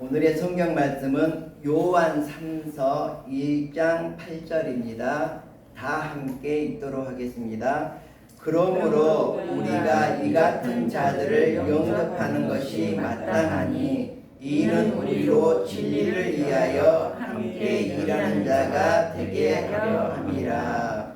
오늘의 성경 말씀은 요한 3서 1장 8절입니다. 다 함께 읽도록 하겠습니다. 그러므로 우리가 이 같은 자들을 영접하는 것이 마땅하니 이는 우리로 진리를 위하여 함께 일하는 자가 되게 하려 함이라.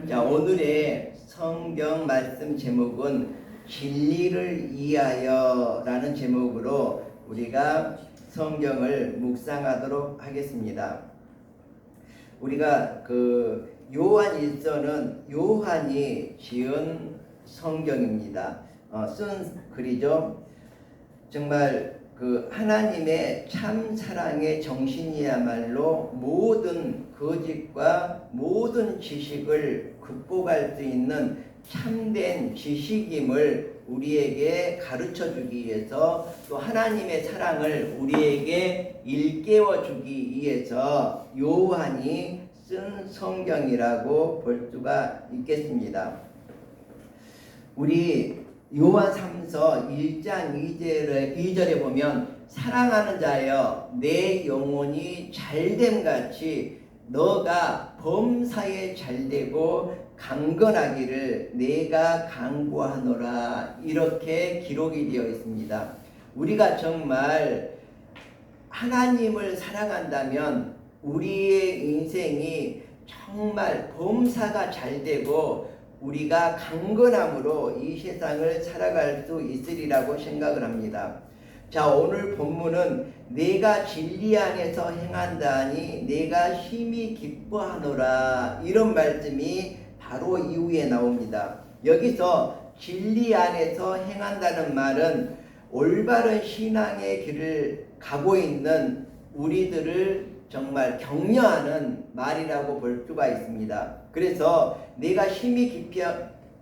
자, 오늘의 성경 말씀 제목은 진리를 위하여 라는 제목으로 우리가 성경을 묵상하도록 하겠습니다. 우리가 요한 1서는 요한이 지은 성경입니다. 쓴 글이죠. 정말 하나님의 참 사랑의 정신이야말로 모든 거짓과 모든 지식을 극복할 수 있는 참된 지식임을 우리에게 가르쳐 주기 위해서, 또 하나님의 사랑을 우리에게 일깨워 주기 위해서 요한이 쓴 성경이라고 볼 수가 있겠습니다. 우리 요한 3서 1장 2절에 보면 사랑하는 자여 내 영혼이 잘됨 같이 너가 범사에 잘되고 강건하기를 내가 간구하노라, 이렇게 기록이 되어 있습니다. 우리가 정말 하나님을 사랑한다면 우리의 인생이 정말 범사가 잘되고 우리가 강건함으로 이 세상을 살아갈 수 있으리라고 생각을 합니다. 자, 오늘 본문은 내가 진리 안에서 행한다니 내가 심히 기뻐하노라, 이런 말씀이 바로 이후에 나옵니다. 여기서 진리 안에서 행한다는 말은 올바른 신앙의 길을 가고 있는 우리들을 정말 격려하는 말이라고 볼 수가 있습니다. 그래서 내가 심히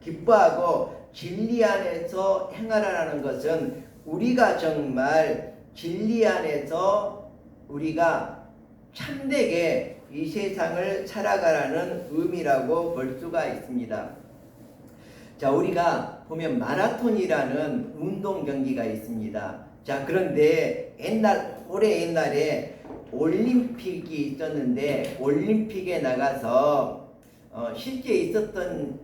기뻐하고 진리 안에서 행하라는 것은 우리가 정말 진리 안에서 우리가 참되게 이 세상을 살아가라는 의미라고 볼 수가 있습니다. 자, 우리가 보면 마라톤이라는 운동 경기가 있습니다. 자, 그런데 오래 옛날에 올림픽이 있었는데, 올림픽에 나가서 실제 있었던,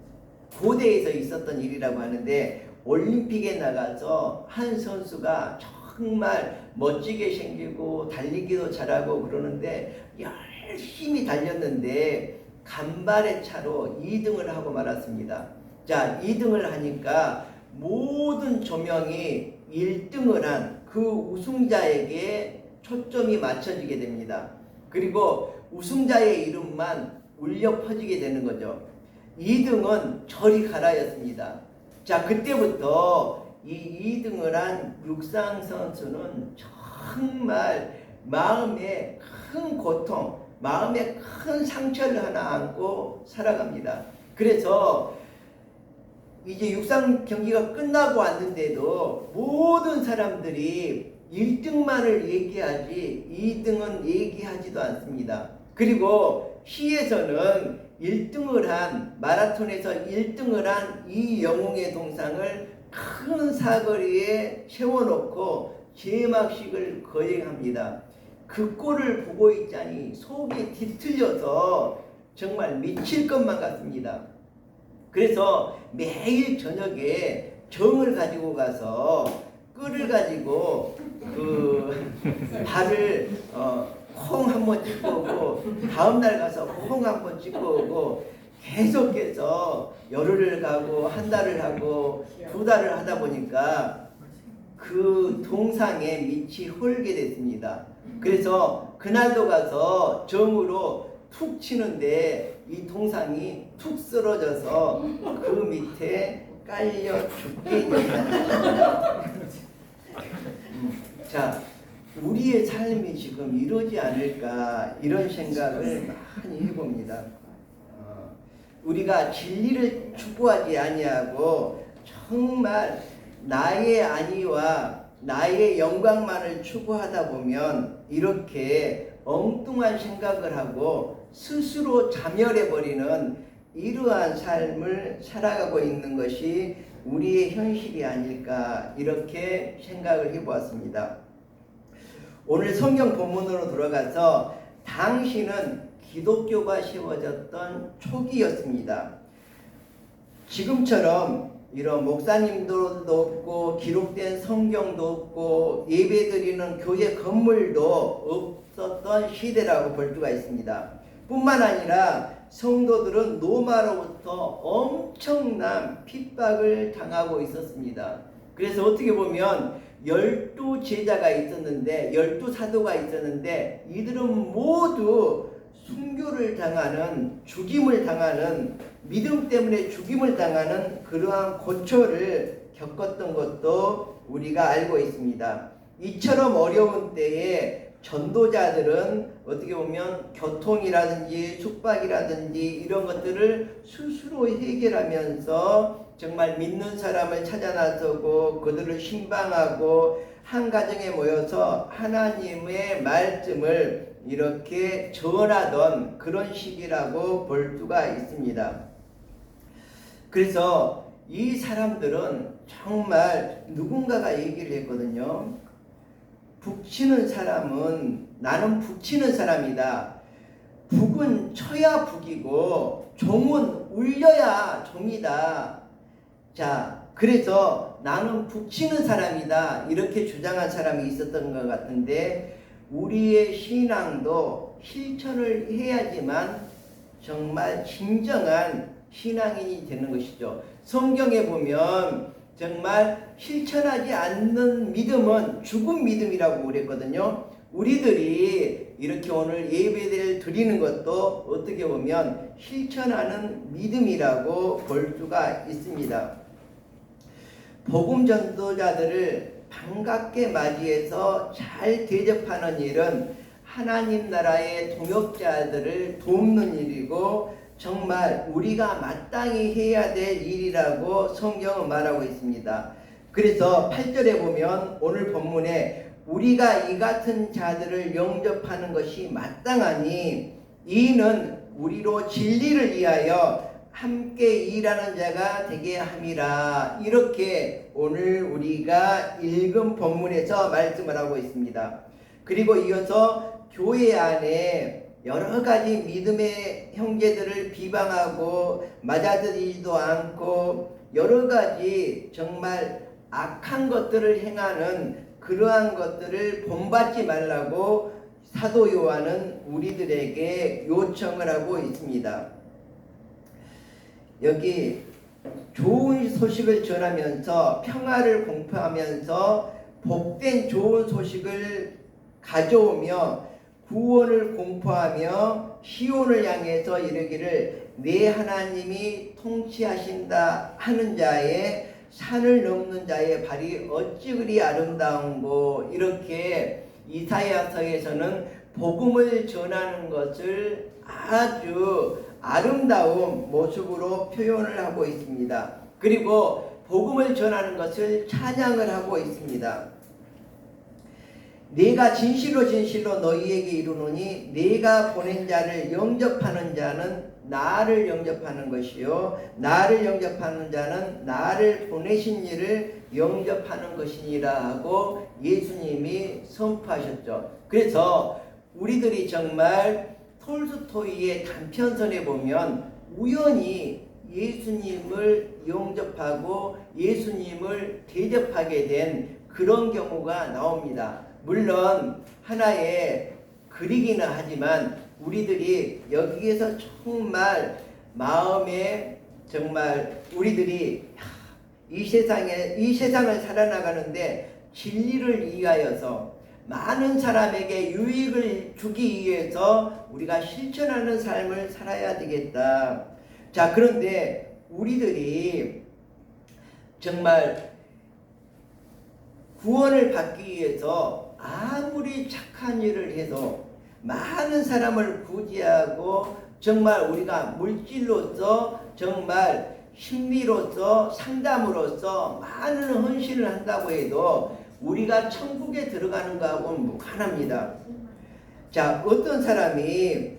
고대에서 있었던 일이라고 하는데, 올림픽에 나가서 한 선수가 정말 멋지게 생기고 달리기도 잘하고 그러는데 열심히 달렸는데 간발의 차로 2등을 하고 말았습니다. 자, 2등을 하니까 모든 조명이 1등을 한 그 우승자에게 초점이 맞춰지게 됩니다. 그리고 우승자의 이름만 울려 퍼지게 되는 거죠. 2등은 저리 가라였습니다. 자, 그때부터 이 2등을 한 육상 선수는 정말 마음에 큰 고통, 마음에 큰 상처를 하나 안고 살아갑니다. 그래서 이제 육상 경기가 끝나고 왔는데도 모든 사람들이 1등만을 얘기하지 2등은 얘기하지도 않습니다. 그리고 시에서는 1등을 한, 마라톤에서 1등을 한 이 영웅의 동상을 큰 사거리에 세워놓고 제막식을 거행합니다. 그 꼴을 보고 있자니 속이 뒤틀려서 정말 미칠 것만 같습니다. 그래서 매일 저녁에 정을 가지고 가서 꿀을 가지고 발을 콩 한번 찍고 오고, 다음날 가서 콩 한번 찍고 오고, 계속해서 열흘을 가고 한 달을 하고 2달을 하다 보니까 그 동상에 밑이 홀게 됐습니다. 그래서 그날도 가서 정으로 툭 치는데 이 동상이 툭 쓰러져서 그 밑에 깔려 죽게 됩니다. 자, 우리의 삶이 지금 이러지 않을까, 이런 생각을 많이 해봅니다. 우리가 진리를 추구하지 아니하고 정말 나의 안위와 나의 영광만을 추구하다 보면 이렇게 엉뚱한 생각을 하고 스스로 자멸해버리는 이러한 삶을 살아가고 있는 것이 우리의 현실이 아닐까, 이렇게 생각을 해보았습니다. 오늘 성경 본문으로 돌아가서 당시는 기독교가 세워졌던 초기였습니다. 지금처럼 이런 목사님도 없고 기록된 성경도 없고 예배드리는 교회 건물도 없었던 시대라고 볼 수가 있습니다. 뿐만 아니라 성도들은 로마로부터 엄청난 핍박을 당하고 있었습니다. 그래서 어떻게 보면 12제자가 있었는데 12사도가 있었는데 이들은 모두 순교를 당하는, 죽임을 당하는, 믿음 때문에 죽임을 당하는 그러한 고초를 겪었던 것도 우리가 알고 있습니다. 이처럼 어려운 때에 전도자들은 어떻게 보면 교통이라든지 숙박이라든지 이런 것들을 스스로 해결하면서 정말 믿는 사람을 찾아 나서고 그들을 신방하고 한 가정에 모여서 하나님의 말씀을 이렇게 전하던 그런 시기라고 볼 수가 있습니다. 그래서 이 사람들은 정말 누군가가 얘기를 했거든요. 북치는 사람은 나는 북치는 사람이다. 북은 쳐야 북이고 종은 울려야 종이다. 자, 그래서 나는 북치는 사람이다. 이렇게 주장한 사람이 있었던 것 같은데 우리의 신앙도 실천을 해야지만 정말 진정한 신앙인이 되는 것이죠. 성경에 보면 정말 실천하지 않는 믿음은 죽은 믿음이라고 그랬거든요. 우리들이 이렇게 오늘 예배를 드리는 것도 어떻게 보면 실천하는 믿음이라고 볼 수가 있습니다. 복음 전도자들을 반갑게 맞이해서 잘 대접하는 일은 하나님 나라의 동역자들을 돕는 일이고 정말 우리가 마땅히 해야 될 일이라고 성경은 말하고 있습니다. 그래서 8절에 보면 오늘 본문에 우리가 이 같은 자들을 영접하는 것이 마땅하니 이는 우리로 진리를 위하여 함께 일하는 자가 되게 함이라. 이렇게 오늘 우리가 읽은 본문에서 말씀을 하고 있습니다. 그리고 이어서 교회 안에 여러 가지 믿음의 형제들을 비방하고 맞아들이지도 않고 여러 가지 정말 악한 것들을 행하는 그러한 것들을 본받지 말라고 사도 요한은 우리들에게 요청을 하고 있습니다. 여기 좋은 소식을 전하면서 평화를 공포하면서 복된 좋은 소식을 가져오며 구원을 공포하며 시온을 향해서 이르기를 내 하나님이 통치하신다 하는 자의 산을 넘는 자의 발이 어찌 그리 아름다운고. 이렇게 이사야서에서는 복음을 전하는 것을 아주 아름다운 모습으로 표현을 하고 있습니다. 그리고 복음을 전하는 것을 찬양을 하고 있습니다. 내가 진실로 진실로 너희에게 이르노니 내가 보낸 자를 영접하는 자는 나를 영접하는 것이요 나를 영접하는 자는 나를 보내신 이를 영접하는 것이니라 하고 예수님이 선포하셨죠. 그래서 우리들이 정말 톨스토이의 단편선에 보면 우연히 예수님을 영접하고 예수님을 대접하게 된 그런 경우가 나옵니다. 물론 하나의 글이기는 하지만 우리들이 여기에서 정말 마음에 정말 우리들이 이 세상을 살아나가는데 진리를 위하여서 많은 사람에게 유익을 주기 위해서 우리가 실천하는 삶을 살아야 되겠다. 자, 그런데 우리들이 정말 구원을 받기 위해서 아무리 착한 일을 해도 많은 사람을 구제하고 정말 우리가 물질로서 정말 심리로서 상담으로서 많은 헌신을 한다고 해도 우리가 천국에 들어가는 거하고는 무관합니다. 자, 어떤 사람이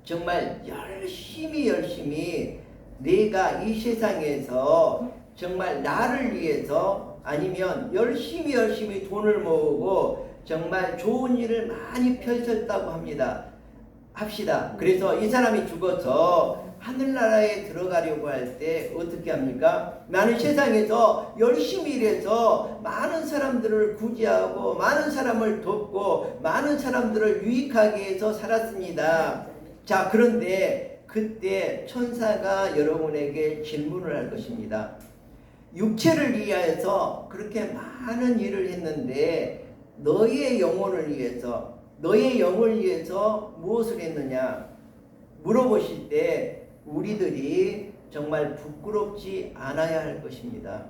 정말 열심히 내가 이 세상에서 정말 나를 위해서 아니면 열심히 돈을 모으고 정말 좋은 일을 많이 펼쳤다고 합시다. 그래서 이 사람이 죽어서 하늘나라에 들어가려고 할 때 어떻게 합니까? 나는 세상에서 열심히 일해서 많은 사람들을 구제하고 많은 사람을 돕고 많은 사람들을 유익하게 해서 살았습니다. 자, 그런데 그때 천사가 여러분에게 질문을 할 것입니다. 육체를 위하여서 그렇게 많은 일을 했는데 너의 영혼을 위해서 무엇을 했느냐 물어보실 때 우리들이 정말 부끄럽지 않아야 할 것입니다.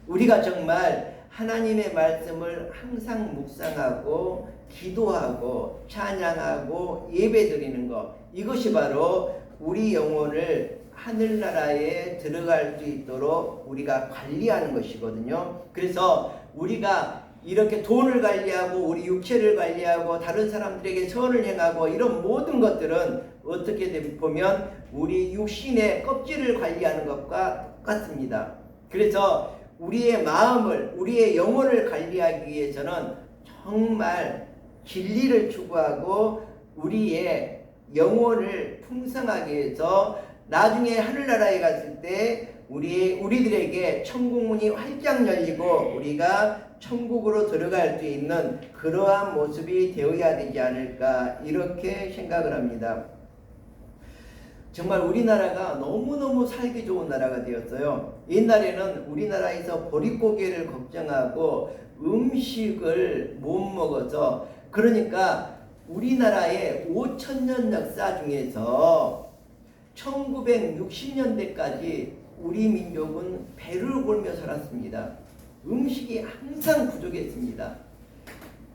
우리가 정말 하나님의 말씀을 항상 묵상하고 기도하고 찬양하고 예배드리는 것, 이것이 바로 우리 영혼을 하늘나라에 들어갈 수 있도록 우리가 관리하는 것이거든요. 그래서 우리가 이렇게 돈을 관리하고 우리 육체를 관리하고 다른 사람들에게 선을 행하고 이런 모든 것들은 어떻게 보면 우리 육신의 껍질을 관리하는 것과 똑같습니다. 그래서 우리의 마음을, 우리의 영혼을 관리하기 위해서는 정말 진리를 추구하고 우리의 영혼을 풍성하게 해서 나중에 하늘나라에 갔을 때 우리들에게 천국문이 활짝 열리고 우리가 천국으로 들어갈 수 있는 그러한 모습이 되어야 되지 않을까, 이렇게 생각을 합니다. 정말 우리나라가 너무너무 살기 좋은 나라가 되었어요. 옛날에는 우리나라에서 보릿고개를 걱정하고 음식을 못 먹어서, 그러니까 우리나라의 5,000년 역사 중에서 1960년대까지 우리 민족은 배를 골며 살았습니다. 음식이 항상 부족했습니다.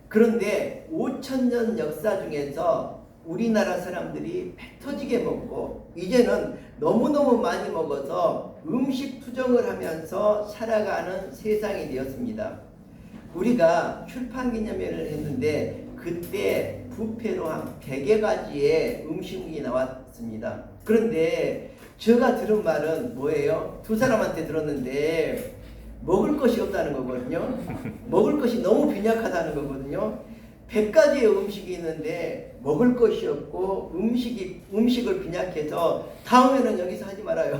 그런데 5,000년 역사 중에서 우리나라 사람들이 배 터지게 먹고 이제는 너무너무 많이 먹어서 음식 투정을 하면서 살아가는 세상이 되었습니다. 우리가 출판기념회를 했는데 그때 뷔페로 한 100여 가지의 음식이 나왔습니다. 그런데 제가 들은 말은 뭐예요? 두 사람한테 들었는데 먹을 것이 없다는 거거든요. 먹을 것이 너무 빈약하다는 거거든요. 100가지의 음식이 있는데 먹을 것이 없고 음식을 빈약해서 다음에는 여기서 하지 말아요.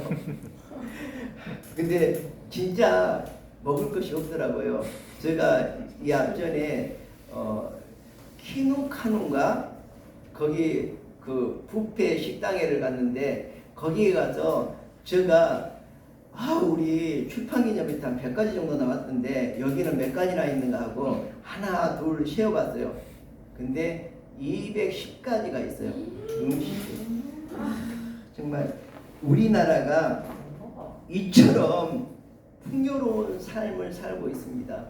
근데 진짜 먹을 것이 없더라고요. 제가 이 앞전에 키누카누인가 거기 그 뷔페 식당회를 갔는데 거기에 가서 제가 우리 출판기념회 한 100가지 정도 나왔던데 여기는 몇 가지나 있는가 하고 하나 둘 세어봤어요. 근데 210가지가 있어요. 음식이. 정말 우리나라가 이처럼 풍요로운 삶을 살고 있습니다.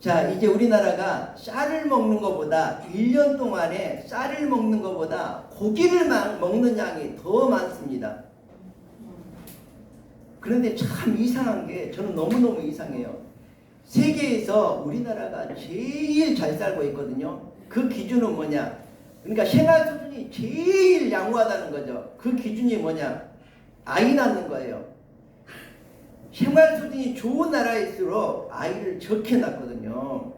자, 이제 우리나라가 쌀을 먹는 것보다 1년 동안에 쌀을 먹는 것보다 고기를 먹는 양이 더 많습니다. 그런데 참 이상한 게 저는 너무너무 이상해요. 세계에서 우리나라가 제일 잘 살고 있거든요. 그 기준은 뭐냐? 그러니까 생활 수준이 제일 양호하다는 거죠. 그 기준이 뭐냐? 아이 낳는 거예요. 생활 수준이 좋은 나라일수록 아이를 적게 낳거든요.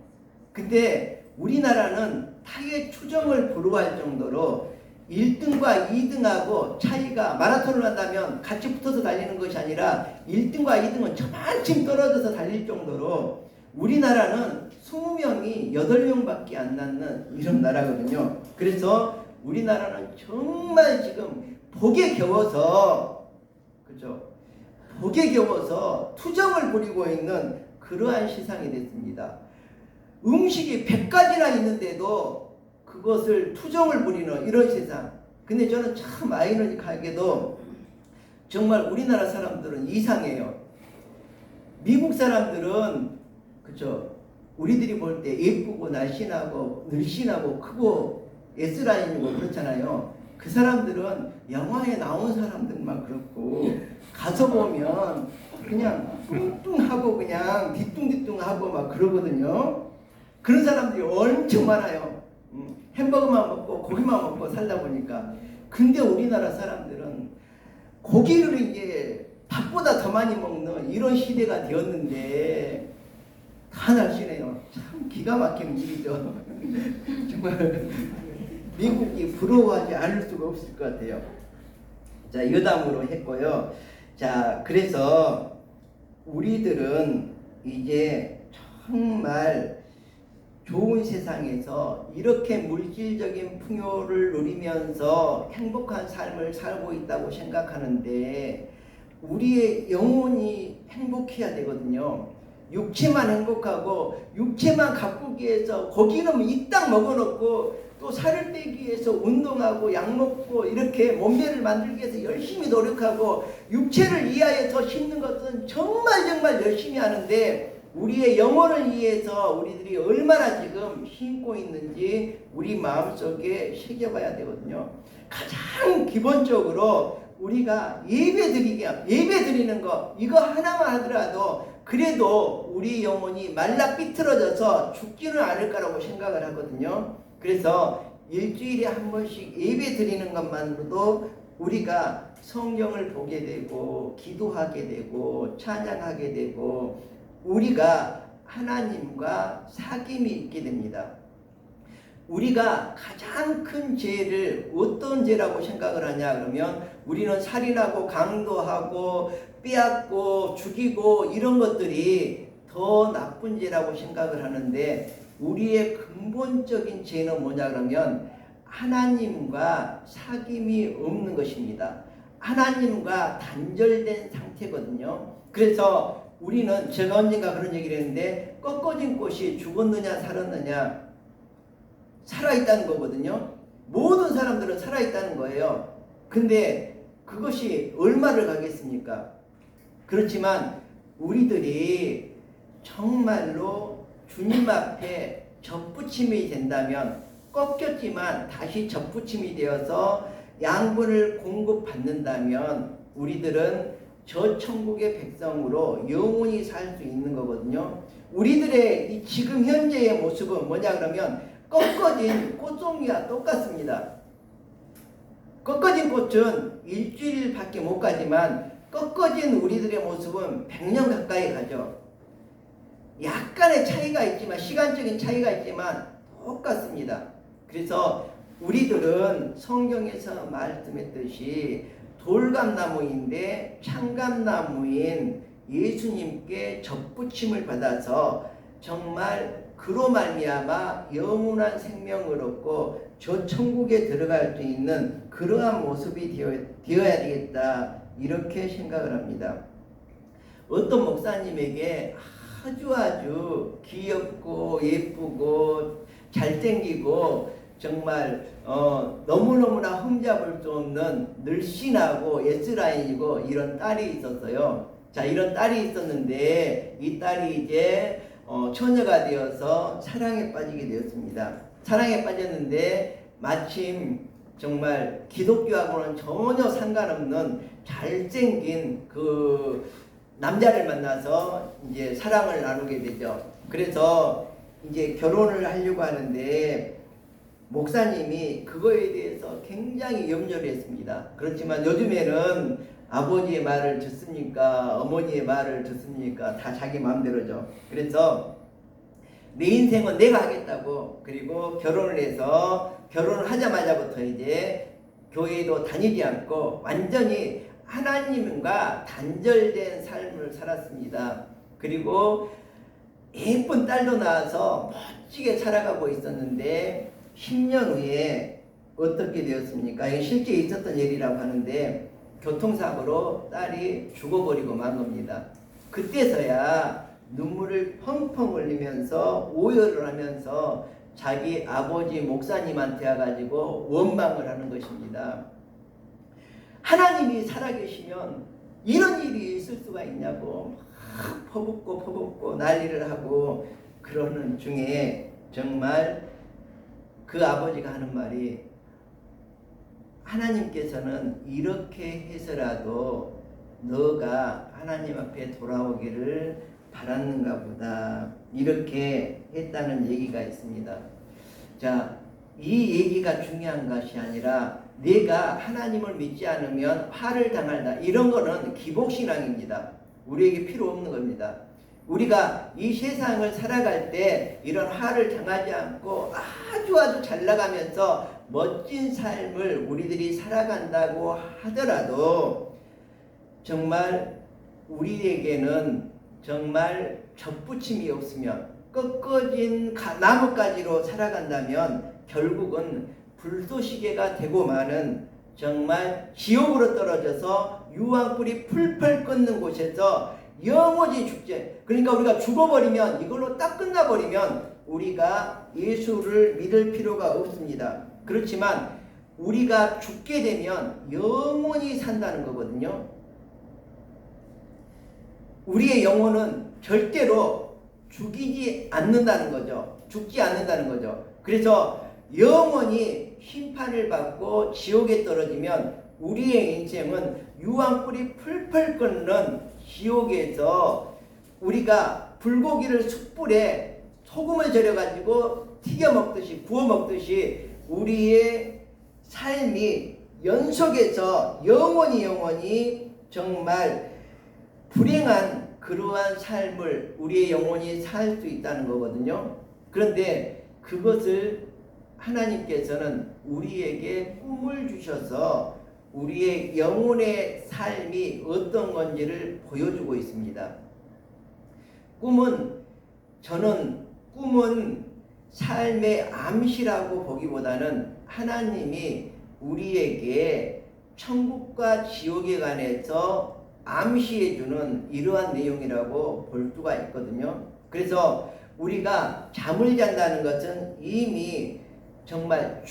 근데 우리나라는 타의 추정을 불허할 정도로 1등과 2등하고 차이가, 마라톤을 한다면 같이 붙어서 달리는 것이 아니라 1등과 2등은 저만큼 떨어져서 달릴 정도로 우리나라는 20명이 8명밖에 안 낳는 이런 나라거든요. 그래서 우리나라는 정말 지금 복에 겨워서, 그죠? 복에 겨워서 투정을 부리고 있는 그러한 세상이 됐습니다. 음식이 100가지나 있는데도 그것을 투정을 부리는 이런 세상. 근데 저는 참 아이러니하게도 정말 우리나라 사람들은 이상해요. 미국 사람들은 그죠? 우리들이 볼 때 예쁘고 날씬하고 늘씬하고 크고 S라인이고 그렇잖아요. 그 사람들은 영화에 나온 사람들만 그렇고 가서 보면 그냥 뚱뚱하고 그냥 뒤뚱뒤뚱하고 막 그러거든요. 그런 사람들이 엄청 많아요. 햄버거만 먹고 고기만 먹고 살다 보니까. 근데 우리나라 사람들은 고기를 이제 밥보다 더 많이 먹는 이런 시대가 되었는데 다 날씬해요. 참 기가 막힌 일이죠. 정말 미국이 부러워하지 않을 수가 없을 것 같아요. 자, 여담으로 했고요. 자, 그래서 우리들은 이제 정말 좋은 세상에서 이렇게 물질적인 풍요를 누리면서 행복한 삶을 살고 있다고 생각하는데 우리의 영혼이 행복해야 되거든요. 육체만 행복하고 육체만 가꾸기 위해서 고기는 이 땅 먹어놓고 또 살을 빼기 위해서 운동하고 약 먹고 이렇게 몸매를 만들기 위해서 열심히 노력하고 육체를 위하여서 심는 것은 정말 열심히 하는데 우리의 영혼을 위해서 우리들이 얼마나 지금 힘고 있는지 우리 마음속에 새겨봐야 되거든요. 가장 기본적으로 우리가 예배 드리는 거 이거 하나만 하더라도 그래도 우리 영혼이 말라 삐뚤어져서 죽지는 않을 거라고 생각을 하거든요. 그래서 일주일에 한 번씩 예배 드리는 것만으로도 우리가 성경을 보게 되고 기도하게 되고 찬양하게 되고 우리가 하나님과 사귐이 있게 됩니다. 우리가 가장 큰 죄를 어떤 죄라고 생각을 하냐 그러면 우리는 살인하고 강도하고 빼앗고 죽이고 이런 것들이 더 나쁜 죄라고 생각을 하는데 우리의 근본적인 죄는 뭐냐 그러면 하나님과 사귐이 없는 것입니다. 하나님과 단절된 상태거든요. 그래서 우리는 제가 언젠가 그런 얘기를 했는데 꺾어진 꽃이 죽었느냐 살았느냐 살아있다는 거거든요. 모든 사람들은 살아있다는 거예요. 근데 그것이 얼마를 가겠습니까? 그렇지만 우리들이 정말로 주님 앞에 접붙임이 된다면 꺾였지만 다시 접붙임이 되어서 양분을 공급받는다면 우리들은 저 천국의 백성으로 영원히 살 수 있는 거거든요. 우리들의 이 지금 현재의 모습은 뭐냐 그러면 꺾어진 꽃송이와 똑같습니다. 꺾어진 꽃은 일주일밖에 못 가지만 꺾어진 우리들의 모습은 100년 가까이 가죠. 약간의 차이가 있지만 시간적인 차이가 있지만 똑같습니다. 그래서 우리들은 성경에서 말씀했듯이 돌감나무인데 창감나무인 예수님께 접붙임을 받아서 정말 그로 말미암아 영원한 생명을 얻고 저 천국에 들어갈 수 있는 그러한 모습이 되어야 되겠다 이렇게 생각을 합니다. 어떤 목사님에게 아주 귀엽고 예쁘고 잘생기고 정말 너무너무나 흠잡을 수 없는 늘씬하고 S라인이고 이런 딸이 있었어요. 자, 이런 딸이 있었는데 이 딸이 이제 처녀가 되어서 사랑에 빠지게 되었습니다. 사랑에 빠졌는데 마침 정말 기독교하고는 전혀 상관없는 잘생긴 그 남자를 만나서 이제 사랑을 나누게 되죠. 그래서 이제 결혼을 하려고 하는데 목사님이 그거에 대해서 굉장히 염려를 했습니다. 그렇지만 요즘에는 아버지의 말을 듣습니까? 어머니의 말을 듣습니까? 다 자기 마음대로죠. 그래서 내 인생은 내가 하겠다고 그리고 결혼을 해서 결혼을 하자마자부터 이제 교회도 다니지 않고 완전히 하나님과 단절된 삶을 살았습니다. 그리고 예쁜 딸도 낳아서 멋지게 살아가고 있었는데 10년 후에 어떻게 되었습니까? 이게 실제 있었던 일이라고 하는데 교통사고로 딸이 죽어버리고 만 겁니다. 그때서야 눈물을 펑펑 흘리면서 오열을 하면서 자기 아버지 목사님한테 와가지고 원망을 하는 것입니다. 하나님이 살아계시면 이런 일이 있을 수가 있냐고 막 퍼붓고 난리를 하고 그러는 중에 정말 그 아버지가 하는 말이 하나님께서는 이렇게 해서라도 너가 하나님 앞에 돌아오기를 바랐는가 보다 이렇게 했다는 얘기가 있습니다. 자, 이 얘기가 중요한 것이 아니라 내가 하나님을 믿지 않으면 화를 당한다 이런 거는 기복신앙입니다. 우리에게 필요 없는 겁니다. 우리가 이 세상을 살아갈 때 이런 화를 당하지 않고 아주 잘 나가면서 멋진 삶을 우리들이 살아간다고 하더라도 정말 우리에게는 정말 접붙임이 없으면 꺾어진 나뭇가지로 살아간다면 결국은 불쏘시개가 되고 마는 정말 지옥으로 떨어져서 유황불이 풀풀 끓는 곳에서 영원히 죽지. 그러니까 우리가 죽어버리면 이걸로 딱 끝나버리면 우리가 예수를 믿을 필요가 없습니다. 그렇지만 우리가 죽게 되면 영원히 산다는 거거든요. 우리의 영혼은 절대로 죽이지 않는다는 거죠. 죽지 않는다는 거죠. 그래서 영원히 심판을 받고 지옥에 떨어지면 우리의 인생은 유황불이 풀풀 끓는 지옥에서 우리가 불고기를 숯불에 소금을 절여가지고 튀겨 먹듯이 구워 먹듯이 우리의 삶이 연속해서 영원히 정말 불행한 그러한 삶을 우리의 영혼이 살 수 있다는 거거든요. 그런데 그것을 하나님께서는 우리에게 꿈을 주셔서 우리의 영혼의 삶이 어떤 건지를 보여주고 있습니다. 저는 꿈은 삶의 암시라고 보기보다는 하나님이 우리에게 천국과 지옥에 관해서 암시해주는 이러한 내용이라고 볼 수가 있거든요. 그래서 우리가 잠을 잔다는 것은 이미 정말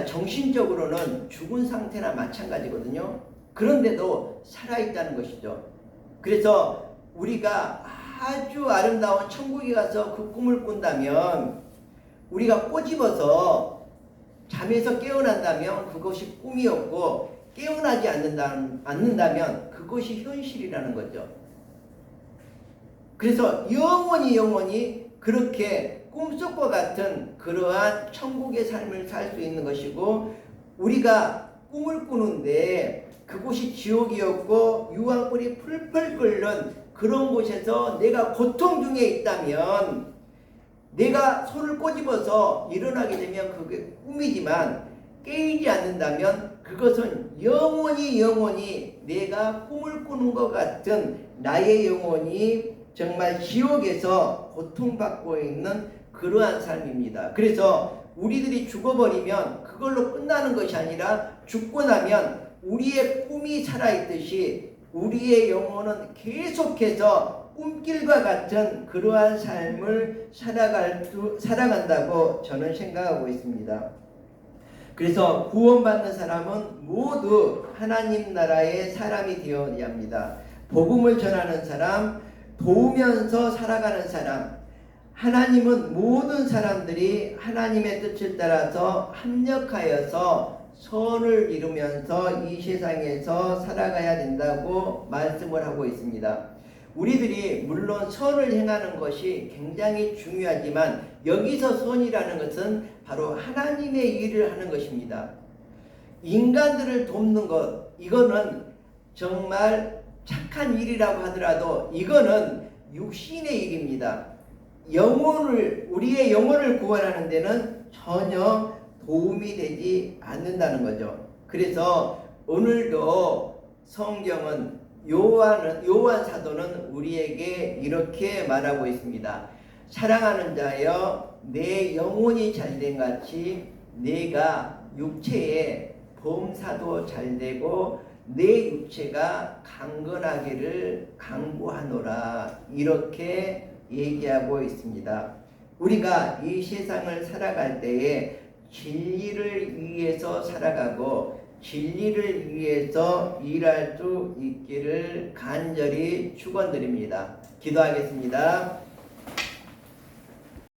정신적으로는 죽은 상태나 마찬가지거든요. 그런데도 살아있다는 것이죠. 그래서 우리가 아주 아름다운 천국에 가서 그 꿈을 꾼다면 우리가 꼬집어서 잠에서 깨어난다면 그것이 꿈이었고 깨어나지 않는다면 그것이 현실이라는 거죠. 그래서 영원히 그렇게 꿈속과 같은 그러한 천국의 삶을 살 수 있는 것이고 우리가 꿈을 꾸는데 그곳이 지옥이었고 유황불이 풀풀 끓는 그런 곳에서 내가 고통 중에 있다면 내가 손을 꼬집어서 일어나게 되면 그게 꿈이지만 깨이지 않는다면 그것은 영원히 내가 꿈을 꾸는 것 같은 나의 영혼이 정말 지옥에서 고통받고 있는 그러한 삶입니다. 그래서 우리들이 죽어버리면 그걸로 끝나는 것이 아니라 죽고 나면 우리의 꿈이 살아있듯이 우리의 영혼은 계속해서 꿈길과 같은 그러한 삶을 살아간다고 저는 생각하고 있습니다. 그래서 구원받는 사람은 모두 하나님 나라의 사람이 되어야 합니다. 복음을 전하는 사람, 도우면서 살아가는 사람, 하나님은 모든 사람들이 하나님의 뜻을 따라서 합력하여서 선을 이루면서 이 세상에서 살아가야 된다고 말씀을 하고 있습니다. 우리들이 물론 선을 행하는 것이 굉장히 중요하지만 여기서 선이라는 것은 바로 하나님의 일을 하는 것입니다. 인간들을 돕는 것, 이거는 정말 착한 일이라고 하더라도 이거는 육신의 일입니다. 우리의 영혼을 구원하는 데는 전혀 도움이 되지 않는다는 거죠. 그래서 오늘도 성경은 요한 사도는 우리에게 이렇게 말하고 있습니다. 사랑하는 자여, 내 영혼이 잘된 같이 내가 육체에 범사도 잘되고 내 육체가 강건하기를 강구하노라, 이렇게 얘기하고 있습니다. 우리가 이 세상을 살아갈 때에 진리를 위해서 살아가고 진리를 위해서 일할 수 있기를 간절히 축원드립니다. 기도하겠습니다.